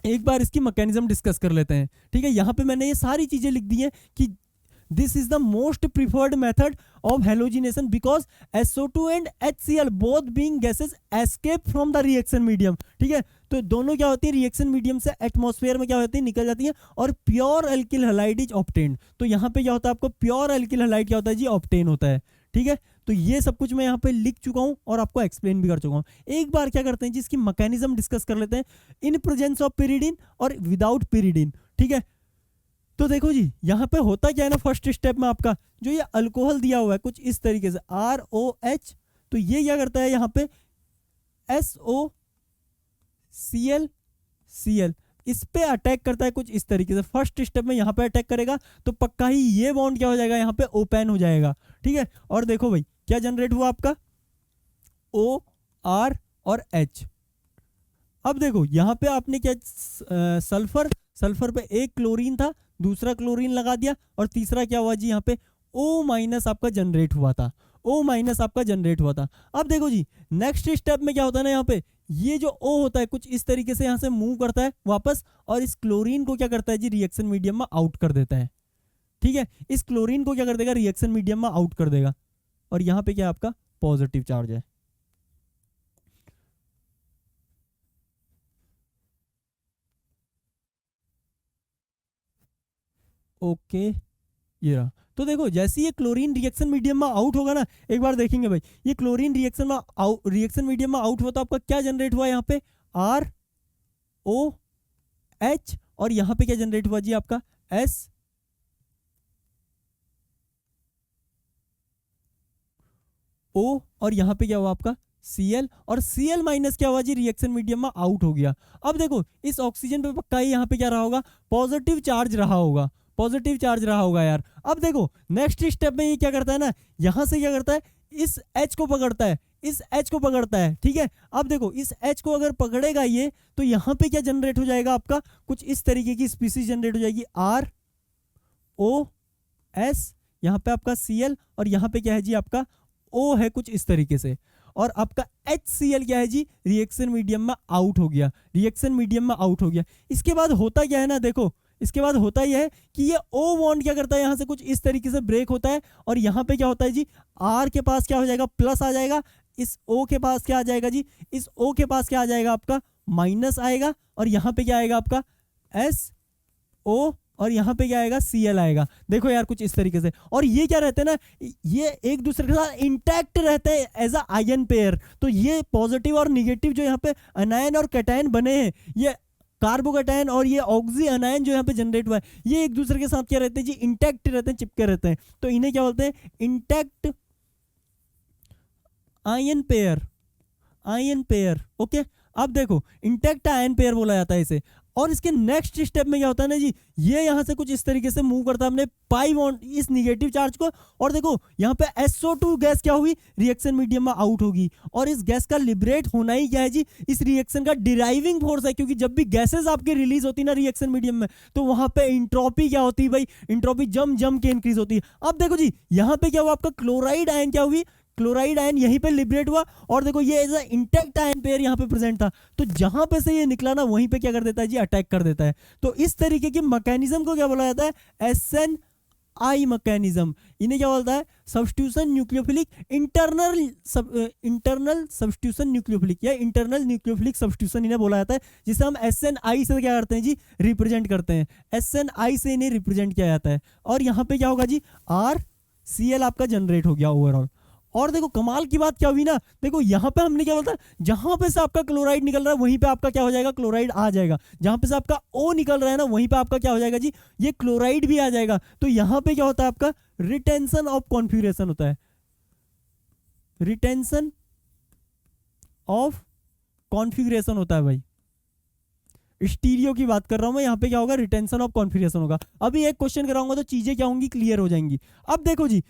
एक बार इसकी मैकेनिज्म डिस्कस कर लेते हैं। ठीक है, यहाँ पे मैंने ये सारी चीजें लिख दी हैं कि this is the most preferred method of halogenation because SO2 and HCl both being gases escape from the reaction medium. ठीक है, तो दोनों क्या होती है, रिएक्शन मीडियम से एटमॉस्फेयर में क्या होती है, निकल जाती है, और pure alkyl halide is obtained. तो यहाँ पे क्या होता है, आपको प्योर एल्किल हैलाइड क्या होता है जी, ऑब्टेन होता है। ठीक है, तो ये सब कुछ मैं यहाँ पे लिख चुका हूँ और आपको एक्सप्लेन भी कर चुका हूँ। एक बार क्या करते हैं जी, इसकी मैकेनिज्म डिस्कस कर लेते हैं, इन प्रेजेंस ऑफ pyridine और विदाउट pyridine। ठीक है, तो देखो जी यहाँ पे होता क्या है ना, फर्स्ट स्टेप में आपका जो ये अल्कोहल दिया हुआ है कुछ इस तरीके से ROH, तो ये क्या करता है यहाँ पे SOCl इस पे अटैक करता है कुछ इस तरीके से। फर्स्ट स्टेप में यहाँ पे अटैक करेगा तो पक्का ही ये बॉन्ड क्या हो जाएगा, यहाँ पे ओपन हो जाएगा। ठीक है, और देखो भाई क्या जनरेट हुआ आपका, OR और H। अब देखो यहाँ पे आपने क्या, सल्फर पे एक क्लोरीन था, दूसरा क्लोरीन लगा दिया, और तीसरा क्या हुआ जी, यहाँ पे O- आपका जनरेट हुआ था, O- आपका जनरेट हुआ था। अब देखो जी नेक्स्ट स्टेप में क्या होता है ना, यहाँ पे ये जो O होता है कुछ इस तरीके से यहाँ से मूव करता है वापस, और इस क्लोरीन को क्या करता है जी, रिएक्शन मीडियम में आउट कर देता है। ठीक है, इस क्लोरीन को क्या कर देगा, रिएक्शन मीडियम में आउट कर देगा, और यहाँ पे क्या आपका पॉजिटिव चार्ज है। ओके, ये रहा। तो देखो जैसे ये क्लोरीन रिएक्शन मीडियम में आउट होगा ना, एक बार देखेंगे भाई, ये क्लोरीन रिएक्शन मीडियम में आउट हुआ तो आपका क्या जनरेट हुआ, यहाँ पे ROH, और यहाँ पे क्या जनरेट हुआ जी, आपका SO, और यहाँ पे क्या हुआ आपका Cl, और Cl माइनस क्या हुआ जी, रिएक्शन मीडियम में आउट हो गया। अब देखो इस ऑक्सीजन पे पक्का ही यहाँ पे क्या रहा होगा, पॉजिटिव चार्ज रहा होगा, पॉजिटिव चार्ज रहा होगा यार। अब देखो नेक्स्ट स्टेप में ये क्या करता है ना, यहां से क्या करता है, इस H को पकड़ता है, इस H को पकड़ता है। ठीक है, अब देखो इस H को अगर पकड़ेगा ये, तो यहाँ पे क्या जनरेट हो जाएगा आपका, कुछ इस तरीके की स्पीसीज जनरेट हो जाएगी, ROS, यहाँ पे आपका Cl, और यहाँ पे क्या है जी, आपका O है कुछ इस तरीके से, और आपका HCl क्या है जी, रिएक्शन मीडियम में आउट हो गया, रिएक्शन मीडियम में आउट हो गया। इसके बाद होता क्या है ना, देखो इसके बाद होता यह है कि ये O बॉन्ड क्या करता है, यहाँ से कुछ इस तरीके से ब्रेक होता है, और यहाँ पे क्या होता है जी, R के पास क्या हो जाएगा, प्लस आ जाएगा, इस O के पास क्या आ जाएगा जी, इस O के पास क्या आ जाएगा आपका, माइनस आएगा, और यहाँ पे क्या आएगा आपका SO, और यहाँ पे क्या आएगा, Cl आएगा। देखो यार कुछ इस तरीके से, और ये क्या रहते हैं ना, ये एक दूसरे के साथ इंटैक्ट रहते हैं एज अ आयन पेयर। तो ये पॉजिटिव और निगेटिव जो यहाँ पे अनायन और कैटायन बने हैं, ये कार्बोकैटायन और ये ऑक्सी अनायन जो यहाँ पे जनरेट हुआ है, ये एक दूसरे के साथ क्या रहते हैं जी, इंटैक्ट रहते हैं, चिपके रहते हैं। तो इन्हें क्या बोलते हैं, intact ion pair, ion pair. Okay, अब देखो इंटैक्ट आयन पेयर बोला जाता है इसे। और इसके नेक्स्ट स्टेप में क्या होता है ना जी, ये यहां से कुछ इस तरीके से मूव करता है अपने पाई बॉन्ड, इस निगेटिव चार्ज को, और देखो यहाँ पे SO2 गैस क्या हुई, रिएक्शन मीडियम में आउट होगी, और इस गैस का लिबरेट होना ही क्या है जी, इस रिएक्शन का डिराइविंग फोर्स है। क्योंकि जब भी गैसेस आपके रिलीज होती है ना रिएक्शन मीडियम में, तो वहां पे इंट्रोपी क्या होती है भाई, इंट्रोपी जम के इंक्रीज होती है। अब देखो जी यहाँ पे क्या हुआ, आपका क्लोराइड आयन क्या हुई, क्लोराइड आयन यहीं पे लिबरेट हुआ, और देखो ये as a intact ion pair यहाँ पे प्रेजेंट था, तो जहां पे से ये निकला ना वहीं पे क्या कर देता है जी, अटैक कर देता है। तो इस तरीके की मैकेनिज्म को क्या बोला जाता है, SNI मैकेनिज्म। इन्हें क्या बोलता है, substitution nucleophilic internal substitution nucleophilic, या इंटरनल न्यूक्लियोफिलिक सब्स्टिट्यूशन इन्हें बोला जाता है, जिसे हम SNI से क्या करते हैं जी, रिप्रेजेंट करते हैं। SNI से इन्हें रिप्रेजेंट किया जाता है। और यहाँ पे क्या होगा जी, RCl आपका जनरेट हो गया ओवरऑल। और देखो कमाल की बात क्या हुई ना, देखो यहाँ पे हमने क्या बोलता है, जहां पे से आपका क्लोराइड निकल रहा है वहीं पे आपका क्या हो जाएगा, क्लोराइड आ जाएगा। जहां पे से आपका O निकल रहा है ना वहीं पे आपका क्या हो जाएगा जी, ये क्लोराइड भी आ जाएगा। तो यहाँ पे क्या होता है, आपका रिटेंशन ऑफ कॉन्फिगरेशन होता है, रिटेंशन ऑफ कॉन्फिगरेशन होता है भाई। स्टीरियो की बात कर रहा हूं मैं, यहाँ पे क्या होगा, रिटेंशन ऑफ कॉन्फिगरेशन होगा। अभी एक क्वेश्चन कराऊंगा तो चीजें क्या होंगी, क्लियर हो जाएंगी। अब देखो जी,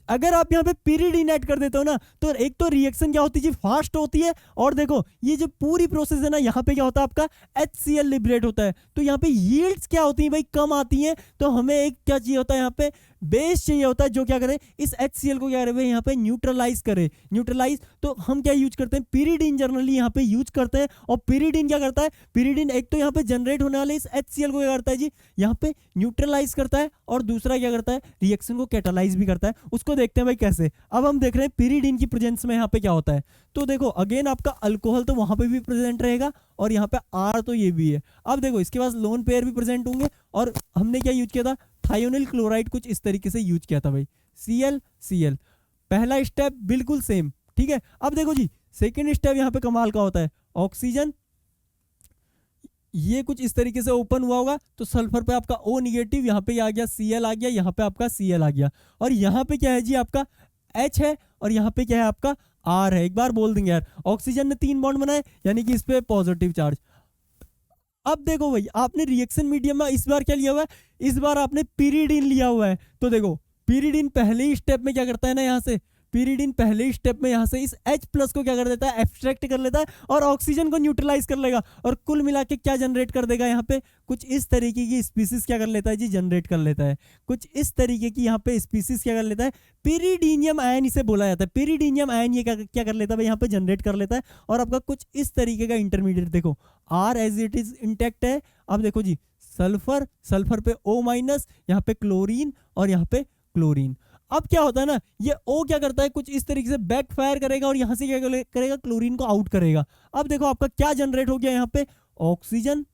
अगर आप यहाँ पे pyridine ऐड कर देते हो ना, तो एक तो रिएक्शन क्या होती है जी, फास्ट होती है। और देखो ये जो पूरी प्रोसेस है ना, यहाँ पे क्या होता है, आपका HCl लिबरेट होता है। तो यहाँ पे यील्ड्स क्या होती है भाई, कम आती हैं। तो हमें एक क्या चाहिए होता है, यहाँ पे बेस चाहिए होता है, जो क्या करे, इस HCl को क्या करे भाई, यहाँ पे न्यूट्रलाइज करे। न्यूट्रलाइज तो हम क्या यूज करते हैं, pyridine जनरली यहाँ पे यूज करते हैं। और pyridine क्या करता है, pyridine एक तो यहाँ पे जनरेट होने वाले इस HCl को क्या करता है जी, यहाँ पे न्यूट्रलाइज करता है। और दूसरा क्या करता है, रिएक्शन को कैटालाइज भी करता है। उसको देखते हैं भाई कैसे। अब हम देख रहे हैं pyridine की प्रेजेंस में यहाँ पे क्या होता है। तो देखो अगेन आपका अल्कोहल तो वहां पे भी प्रेजेंट रहेगा, और यहाँ पे R तो ये भी है। अब देखो इसके पास लोन पेयर भी प्रेजेंट होंगे। और हमने क्या यूज किया था, थायोनिल क्लोराइड कुछ इस तरीके से यूज किया था भाई, Cl। पहला स्टेप बिल्कुल सेम, ठीक है। अब देखो जी सेकेंड स्टेप यहाँ पे कमाल का होता है, ऑक्सीजन ये कुछ इस तरीके से ओपन हुआ होगा, तो सल्फर पे आपका O निगेटिव, यहाँ पे आ गया Cl आ गया, यहाँ पे आपका Cl आ गया। और यहाँ पे क्या है जी, आपका H है, और यहाँ पे क्या है, आपका R है। एक बार बोल देंगे यार, ऑक्सीजन ने 3 बॉन्ड बनाए, यानी कि इस पे पॉजिटिव चार्ज। अब देखो भाई, आपने रिएक्शन मीडियम में इस बार क्या लिया हुआ है, इस बार आपने pyridine लिया हुआ है। तो देखो pyridine पहले ही स्टेप में क्या करता है ना, यहाँ से pyridine पहले ही स्टेप में यहाँ से इस H+ को क्या कर देता है, एब्स्ट्रैक्ट कर लेता है, और ऑक्सीजन को न्यूट्रलाइज कर लेगा। और कुल मिला के क्या जनरेट कर देगा, यहाँ पे कुछ इस तरीके की स्पीसीज क्या कर लेता है जी, जनरेट कर लेता है। कुछ इस तरीके की यहाँ पे स्पीसीज क्या कर लेता है, pyridinium आयन इसे बोला जाता है। pyridinium आयन ये क्या कर लेता है भाई, यहाँ पे जनरेट कर लेता है। और आपका कुछ इस तरीके का इंटरमीडिएट देखो, R as it is intact है। अब देखो जी सल्फर पे O-, यहाँ पे क्लोरीन, और यहाँ पे क्लोरीन। अब क्या होता है ना, ये O क्या करता है, कुछ इस तरीके से बैक फायर करेगा, और यहाँ से क्या करेगा, क्लोरीन को आउट करेगा। अब देखो आपका क्या जनरेट हो गया, यहाँ पे ऑक्सीजन,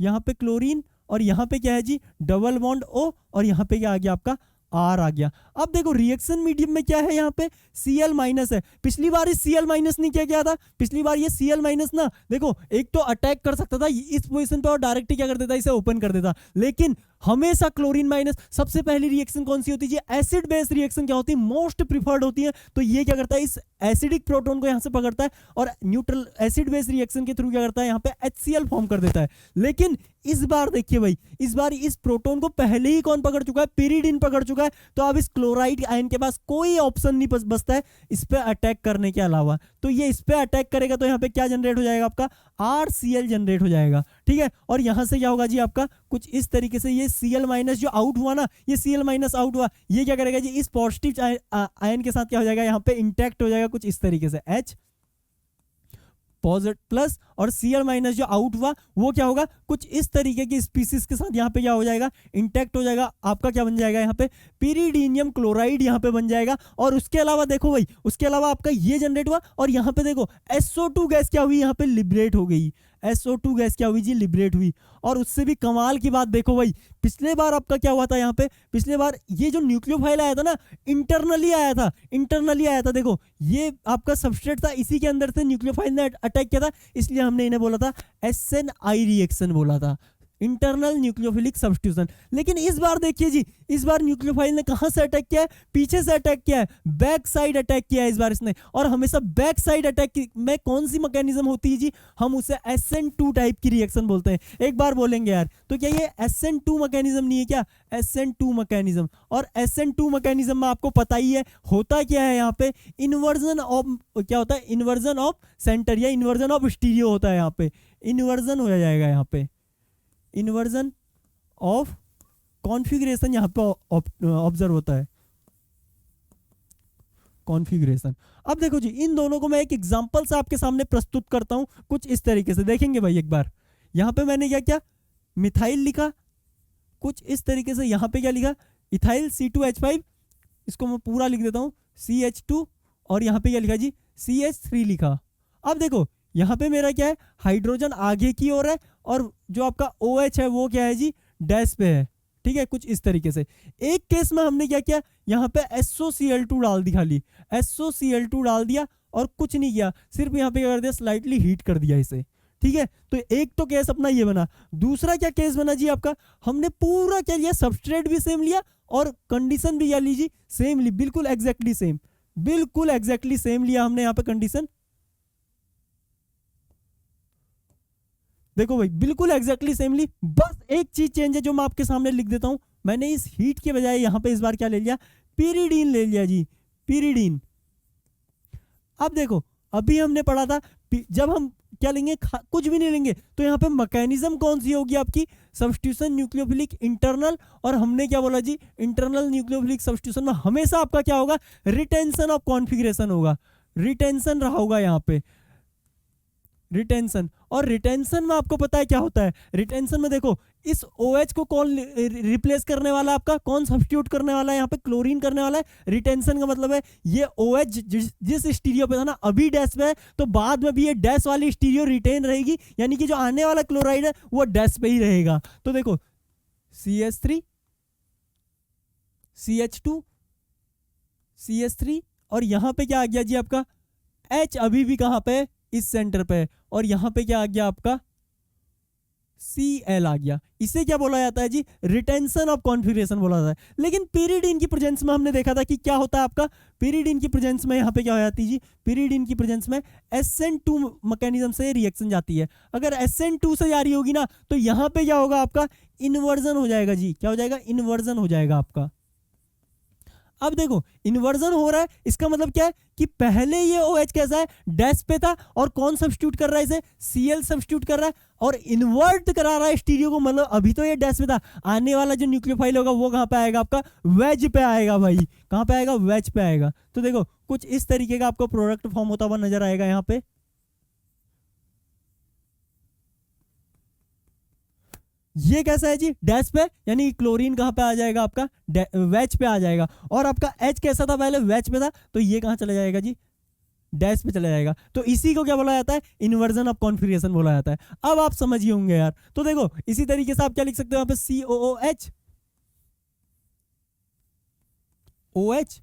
यहाँ पे क्लोरीन, और यहाँ पे क्या है जी, डबल बॉन्ड O, और यहाँ पे क्या आ गया, आपका R आ गया। अब देखो रिएक्शन मीडियम में क्या है, यहाँ पे Cl- है। पिछली बार इस Cl- नहीं किया गया था, पिछली बार ये Cl- ना देखो एक तो अटैक कर सकता था इस पोजीशन पे, और डायरेक्ट क्या कर देता, इसे ओपन कर देता। लेकिन हमेशा क्लोरीन माइनस, सबसे पहली रिएक्शन कौन सी होती है, एसिड बेस रिएक्शन क्या होती है, मोस्ट प्रिफर्ड होती है। तो ये क्या करता है, इस एसिडिक प्रोटोन को यहाँ से पकड़ता है, और न्यूट्रल एसिड बेस रिएक्शन के थ्रू क्या करता है, यहाँ पे HCl फॉर्म कर देता है। लेकिन इस बार देखिए भाई, इस बार इस प्रोटोन को पहले ही कौन पकड़ चुका है, pyridine पकड़ चुका है। तो अब इस क्लोराइड आयन के पास कोई ऑप्शन नहीं बचता है इस पे अटैक करने के अलावा। तो ये इस पे अटैक करेगा, तो यहाँ पे क्या जनरेट हो जाएगा, आपका RCl जनरेट हो जाएगा, ठीक है। और यहाँ से क्या होगा जी, आपका कुछ इस तरीके से ये Cl- जो आउट हुआ ना, ये Cl- आउट हुआ, ये क्या करेगा जी, इस पॉजिटिव आयन के साथ क्या हो जाएगा, यहाँ पे इंटैक्ट हो जाएगा कुछ इस तरीके से, H प्लस, और Cl- जो आउट हुआ वो क्या होगा, कुछ इस तरीके की स्पीसीज के साथ यहाँ पे क्या हो जाएगा, इंटैक्ट हो जाएगा। आपका क्या बन जाएगा, यहाँ पे pyridinium क्लोराइड यहाँ पे बन जाएगा। और उसके अलावा देखो भाई, उसके अलावा आपका ये जनरेट हुआ, और यहाँ पे देखो SO2 गैस क्या हुई, यहाँ पे लिबरेट हो गई। SO2 गैस क्या हुई जी, लिबरेट हुई। और उससे भी कमाल की बात देखो भाई, पिछले बार आपका क्या हुआ था, यहाँ पे पिछले बार ये जो न्यूक्लियोफाइल आया था ना, इंटरनली आया था। देखो ये आपका सबस्ट्रेट था, इसी के अंदर से न्यूक्लियोफाइल ने अटैक किया था, इसलिए हमने इन्हें बोला था SNI रिएक्शन बोला था, इंटरनल न्यूक्लियोफिलिक सब्स्टिट्यूशन। लेकिन इस बार देखिए जी, इस बार न्यूक्लियोफाइल ने कहां से अटैक किया है, पीछे से अटैक किया है, बैक साइड अटैक किया है इस बार इसने। और हमेशा बैक साइड अटैक में कौन सी मैकेनिज्म होती है जी, हम उसे SN2 टाइप की रिएक्शन बोलते हैं। एक बार बोलेंगे यार, तो क्या ये SN2 मैकेनिज्म नहीं है क्या, SN2 मैकेनिज्म। और SN2 मैकेनिज्म में आपको पता ही है होता क्या है, यहाँ पे इन्वर्जन ऑफ क्या होता है, इन्वर्जन ऑफ सेंटर या इन्वर्जन ऑफ स्टीरियो होता है। यहाँ पे इन्वर्जन हो जाएगा, यहाँ पे इन्वर्जन ऑफ कॉन्फ़िगरेशन यहाँ पे ऑब्जर्व होता है, कॉन्फ़िगरेशन। अब देखो जी, इन दोनों को मैं एक एग्जांपल से आपके सामने प्रस्तुत करता हूं, कुछ इस तरीके से देखेंगे भाई। एक बार यहाँ पे मैंने क्या किया, मिथाइल लिखा, कुछ इस तरीके से यहाँ पे क्या लिखा, इथाइल C2H5, इसको मैं पूरा लिख देता हूँ CH2, और यहाँ पे क्या लिखा जी, CH3 लिखा। अब देखो यहाँ पे मेरा क्या है, हाइड्रोजन आगे की ओर है, और जो आपका OH है वो क्या है जी, डैश पे है, ठीक है, कुछ इस तरीके से। एक केस में हमने क्या किया, यहाँ पे SOCl2 डाल दी, खाली SOCl2 डाल दिया और कुछ नहीं किया, सिर्फ यहाँ पे क्या कर दिया, स्लाइटली हीट कर दिया इसे, ठीक है। तो एक तो केस अपना ये बना। दूसरा क्या केस बना जी आपका, हमने पूरा क्या लिया, सबस्ट्रेट भी सेम लिया और कंडीशन भी क्या लीजिए, सेम ली, बिल्कुल एग्जैक्टली सेम, बिल्कुल एग्जैक्टली सेम लिया हमने यहाँ पे कंडीशन। देखो भाई बिल्कुल एग्जैक्टली सेम ली, बस एक चीज चेंज है जो मैं आपके सामने लिख देता हूं। मैंने इस हीट के बजाय यहाँ पे इस बार क्या ले लिया, पीरिडीन ले लिया जी, पीरिडीन। अब देखो अभी हमने पढ़ा था जब हम क्या लेंगे, कुछ भी नहीं लेंगे तो यहाँ पे मैकेनिज्म कौन सी होगी आपकी, सब्स्टिट्यूशन न्यूक्लियोफिलिक इंटरनल। और हमने क्या बोला जी, इंटरनल न्यूक्लियोफिलिक सब्स्टिट्यूशन में हमेशा आपका क्या होगा, रिटेंशन ऑफ कॉन्फिगरेशन होगा, रिटेंशन रहा होगा यहाँ पे, रिटेंशन। और रिटेंशन में आपको पता है क्या होता है, रिटेंशन में देखो इस OH को कौन रिप्लेस करने वाला है आपका, कौन सब्स्टिट्यूट करने वाला है, यहाँ पे क्लोरीन करने वाला है। रिटेंशन का मतलब है ये OH जिस स्टीरियो पे था ना अभी डैश पे है, तो बाद में भी ये डैश वाली स्टीरियो रिटेन रहेगी, यानी कि जो आने वाला क्लोराइड है वो डैश पे ही रहेगा। तो देखो CH3 CH2 CH3 और यहाँ पे क्या आ गया जी आपका H, अभी भी कहाँ पे, इस सेंटर पे, और यहां पे क्या आ गया आपका Cl आ गया। इसे क्या बोला जाता है जी, रिटेंशन ऑफ कॉन्फिगरेशन बोला जाता है। लेकिन पीरिडीन की प्रेजेंस में हमने देखा था कि क्या होता है आपका, पीरिडीन की प्रेजेंस में यहाँ पे क्या हो जाती है जी, पीरिडीन की प्रेजेंस में SN2 मैकेनिज्म से रिएक्शन जाती है। अगर SN2 से जा रही होगी ना तो यहाँ पे क्या होगा आपका, इन्वर्जन हो जाएगा जी, क्या हो जाएगा, इन्वर्जन हो जाएगा आपका। अब देखो इन्वर्जन हो रहा है, इसका मतलब क्या है कि पहले ये OH कैसा है, डैश पे था, और कौन सब्स्टिट्यूट कर रहा है इसे, Cl सब्स्टिट्यूट कर रहा है और इन्वर्ट करा रहा है स्टीरियो को। मतलब अभी तो ये डैश पे था, आने वाला जो न्यूक्लियोफाइल होगा वो कहां पे आएगा आपका, वेज पे आएगा भाई, कहां पे आएगा, वेज पे आएगा। तो देखो कुछ इस तरीके का आपको प्रोडक्ट फॉर्म होता हुआ नजर आएगा यहाँ पे। ये कैसा है जी, डैश पे, यानी क्लोरीन कहां पे आ जाएगा आपका, वेज पे आ जाएगा। और आपका H कैसा था, पहले वेज पे था, तो ये कहां चला जाएगा जी, डैश पे चला जाएगा। तो इसी को क्या बोला जाता है, इन्वर्जन ऑफ कॉन्फिगरेशन बोला जाता है। अब आप समझिए होंगे यार। तो देखो इसी तरीके से आप क्या लिख सकते हो यहाँ पे, COOH OH,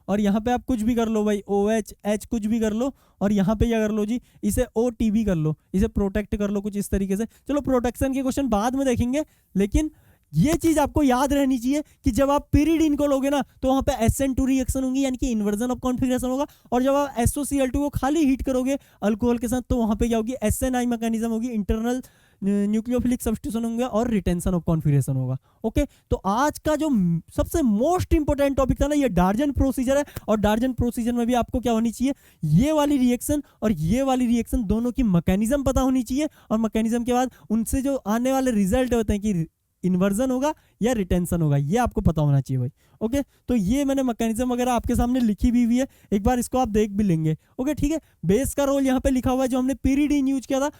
और यहाँ पे आप कुछ भी कर लो भाई, OH H कुछ भी कर लो, और यहाँ पे क्या कर लो जी, इसे OTB कर लो, इसे प्रोटेक्ट कर लो कुछ इस तरीके से। चलो प्रोटेक्शन के क्वेश्चन बाद में देखेंगे, लेकिन ये चीज आपको याद रहनी चाहिए कि जब आप पीरिडीन को लोगे ना तो वहां पे SN2 रिएक्शन होगी, यानी कि इन्वर्जन ऑफ कॉन्फिगरेशन होगा। और जब आप SOCl2 को खाली हीट करोगे अल्कोहल के साथ तो वहां पे क्या होगी, SNI मैकेनिज्म होगी, इंटरनल न्यूक्लियोफिलिक सब्स्टिट्यूशन होंगे और रिटेंशन ऑफ कॉन्फिगरेशन होगा। ओके, तो आज का जो सबसे मोस्ट इंपोर्टेंट टॉपिक था ना, ये डार्जन प्रोसीजर है। और डार्जन प्रोसीजर में भी आपको क्या होनी चाहिए, ये वाली रिएक्शन और ये वाली रिएक्शन दोनों की मैकेनिज्म पता होनी चाहिए, और मैकेनिज्म के बाद उनसे जो आने वाले रिजल्ट होते हैं कि इन्वर्जन होगा या रिटेंशन होगा, ये आपको पता होना चाहिए भाई। ओके, तो ये मैंने मैकेनिज्म वगैरह आपके सामने लिखी भी हुई है, एक बार इसको आप देख भी लेंगे। ओके ठीक है, बेस का रोल यहाँ पे लिखा हुआ है, जो हमने पीरिडीन यूज किया था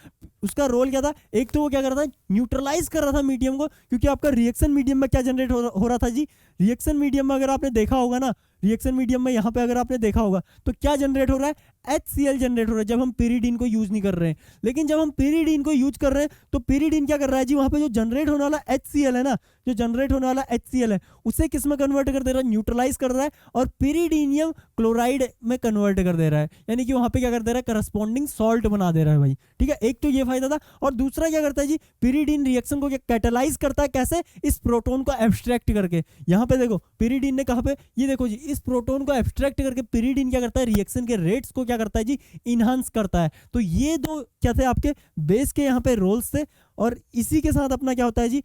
उसका रोल क्या था, एक तो वो क्या कर रहा था, न्यूट्रलाइज कर रहा था मीडियम को, क्योंकि आपका रिएक्शन मीडियम में क्या जनरेट हो रहा था जी, रिएक्शन मीडियम में अगर आपने देखा होगा ना, रिएक्शन मीडियम में यहाँ पे अगर आपने देखा होगा तो क्या जनरेट हो रहा है, HCl जनरेट हो रहा है जब हम पीरिडीन को यूज नहीं कर रहे हैं। लेकिन जब हम पीरिडीन को यूज कर रहे हैं तो पीरिडीन क्या कर रहा है जी, वहां पे जो जनरेट होने वाला HCl है ना, जो जनरेट होने वाला HCl है उसे किस में कन्वर्ट कर दे रहा है, न्यूट्रलाइज कर रहा है और पीरिडीनियम क्लोराइड में कन्वर्ट कर दे रहा है, यानी कि वहां पे क्या कर दे रहा है, करस्पॉन्डिंग सॉल्ट बना दे रहा है भाई। ठीक है, एक तो ये फायदा था। और दूसरा क्या करता है जी, पीरिडीन रिएक्शन को क्या कैटेलाइज करता है, कैसे, इस प्रोटोन को एब्स्ट्रैक्ट करके। यहाँ पे देखो पीरिडीन ने कहा पे, ये देखो जी, इस प्रोटोन को एब्स्ट्रैक्ट करके पीरिडीन क्या करता है, रिएक्शन के रेट्स को क्या करता है जी, इनहांस करता है। तो ये दो क्या थे आपके बेस के यहाँ पे रोल्स थे। और इसी के साथ अपना क्या होता है जी,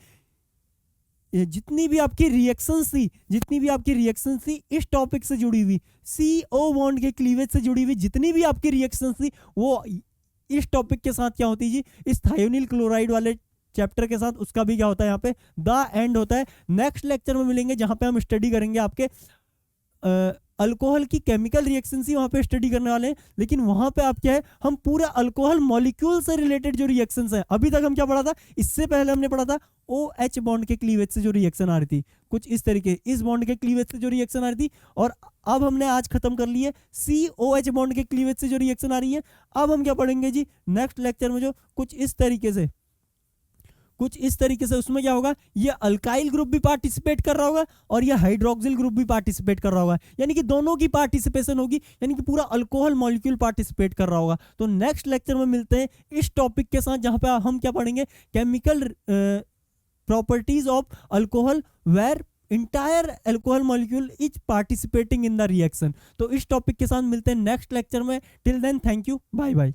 जितनी भी आपकी रिएक्शन थी इस टॉपिक से जुड़ी हुई, CO बॉन्ड के क्लीवेज से जुड़ी हुई जितनी भी आपकी रिएक्शन थी वो इस टॉपिक के साथ क्या होती है जी, इस थायोनिल क्लोराइड वाले चैप्टर के साथ उसका भी क्या होता है यहाँ पे द एंड होता है। नेक्स्ट लेक्चर में मिलेंगे जहां पे हम स्टडी करेंगे आपके अल्कोहल की केमिकल रिएक्शन ही वहां पे स्टडी करने वाले हैं। लेकिन वहां पे आप क्या है, हम पूरा अल्कोहल मॉलिक्यूल से रिलेटेड जो रिएक्शंस हैं, अभी तक हम क्या पढ़ा था, इससे पहले हमने पढ़ा था OH बॉन्ड के क्लीवेज से जो रिएक्शन आ रही थी कुछ इस तरीके, इस बॉन्ड के क्लीवेज से जो रिएक्शन आ रही थी। और अब हमने आज खत्म कर ली है COH बॉन्ड के क्लीवेज से जो रिएक्शन आ रही है। अब हम क्या पढ़ेंगे जी नेक्स्ट लेक्चर में, जो कुछ इस तरीके से कुछ इस तरीके से उसमें क्या होगा, ये अल्काइल ग्रुप भी पार्टिसिपेट कर रहा होगा और ये हाइड्रोक्सिल ग्रुप भी पार्टिसिपेट कर रहा होगा, यानी कि दोनों की पार्टिसिपेशन होगी, यानी कि पूरा अल्कोहल मॉलिक्यूल पार्टिसिपेट कर रहा होगा। तो नेक्स्ट लेक्चर में मिलते हैं इस टॉपिक के साथ, जहां पे हम क्या पढ़ेंगे, chemical properties of alcohol where entire alcohol molecule is participating in the reaction. तो इस टॉपिक के साथ मिलते हैं नेक्स्ट लेक्चर में। Till then thank you, bye bye.